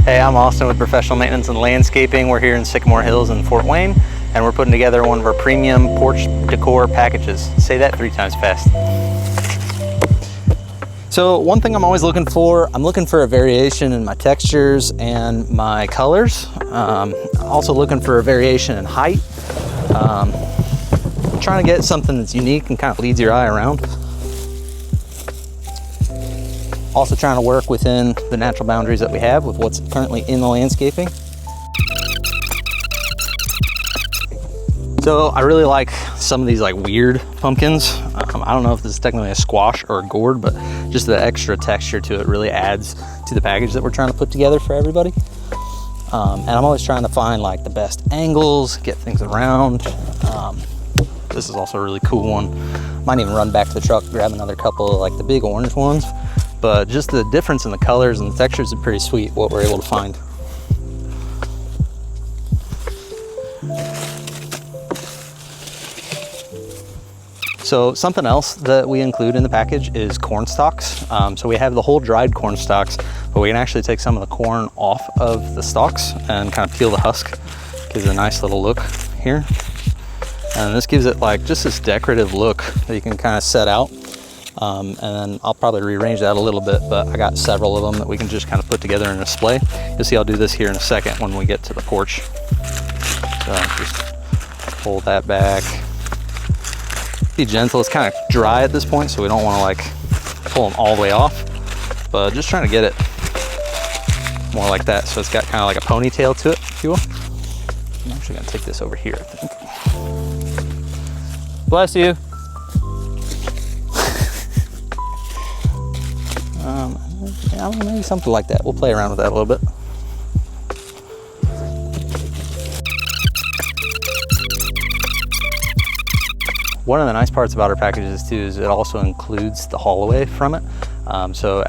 Hey, I'm Austin with Professional Maintenance and Landscaping. We're here in Sycamore Hills in Fort Wayne, and we're putting together one of our premium porch decor packages. Say that 3 times fast. So one thing I'm always looking for a variation in my textures and my colors. Also looking for a variation in height. Trying to get something that's unique and kind of leads your eye around. Also trying to work within the natural boundaries that we have with what's currently in the landscaping. So I really like some of these like weird pumpkins. I don't know if this is technically a squash or a gourd, but just the extra texture to it really adds to the package that we're trying to put together for everybody. And I'm always trying to find like the best angles, get things around. This is also a really cool one. Might even run back to the truck, grab another couple of like the big orange ones. But just the difference in the colors and the textures is pretty sweet, what we're able to find. So something else that we include in the package is corn stalks. So we have the whole dried corn stalks, but we can actually take some of the corn off of the stalks and kind of peel the husk. Gives it a nice little look here. And this gives it like just this decorative look that you can kind of set out. And then I'll probably rearrange that a little bit, but I got several of them that we can just kind of put together in a display. You'll see I'll do this here in a second when we get to the porch. So just pull that back. Be gentle, it's kind of dry at this point, so we don't want to like pull them all the way off, but just trying to get it more like that. So it's got kind of like a ponytail to it, if you will. I'm actually gonna take this over here, I think. Bless you. I don't know, maybe something like that. We'll play around with that a little bit. One of the nice parts about our packages too is it also includes the haul away from it. So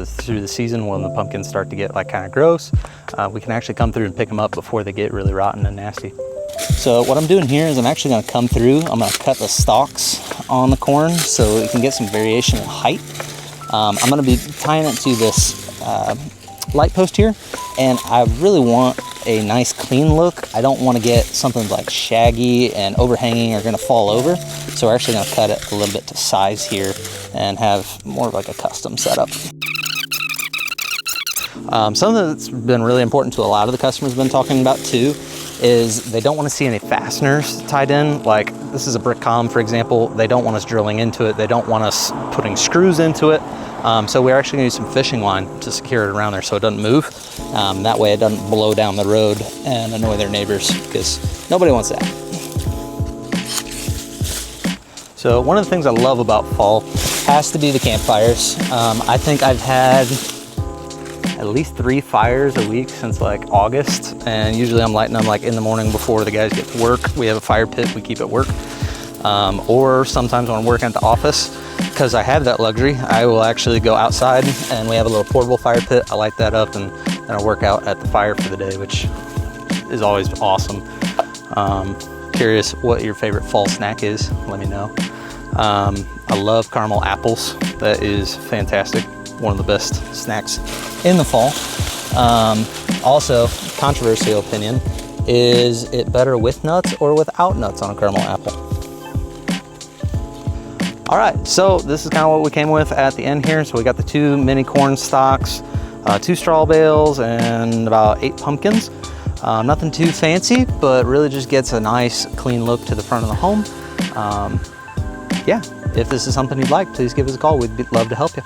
through the season when the pumpkins start to get like kind of gross, we can actually come through and pick them up before they get really rotten and nasty. So what I'm doing here is I'm actually going to come through. I'm going to cut the stalks on the corn so you can get some variation in height. I'm going to be tying it to this light post here, and I really want a nice clean look. I don't want to get something like shaggy and overhanging or going to fall over. So we're actually going to cut it a little bit to size here and have more of like a custom setup. Something that's been really important to a lot of the customers have been talking about too is they don't want to see any fasteners tied in. Like this is a brick column, for example. They don't want us drilling into it. They don't want us putting screws into it. So we're actually going to use some fishing line to secure it around there so it doesn't move. That way it doesn't blow down the road and annoy their neighbors, because nobody wants that. So one of the things I love about fall has to be the campfires. I think I've had at least 3 fires a week since like August, and usually I'm lighting them like in the morning before the guys get to work. We have a fire pit we keep at work, or sometimes when I'm working at the office, because I have that luxury, I will actually go outside and we have a little portable fire pit. I light that up and then I work out at the fire for the day, which is always awesome. Curious what your favorite fall snack is, let me know. I love caramel apples. That is fantastic. One of the best snacks in the fall. Also, controversial opinion, is it better with nuts or without nuts on a caramel apple? All right, so this is kind of what we came with at the end here. So we got the 2 mini corn stalks, 2 straw bales, and about 8 pumpkins. Nothing too fancy, but really just gets a nice clean look to the front of the home. Yeah, if this is something you'd like, please give us a call. We'd love to help you.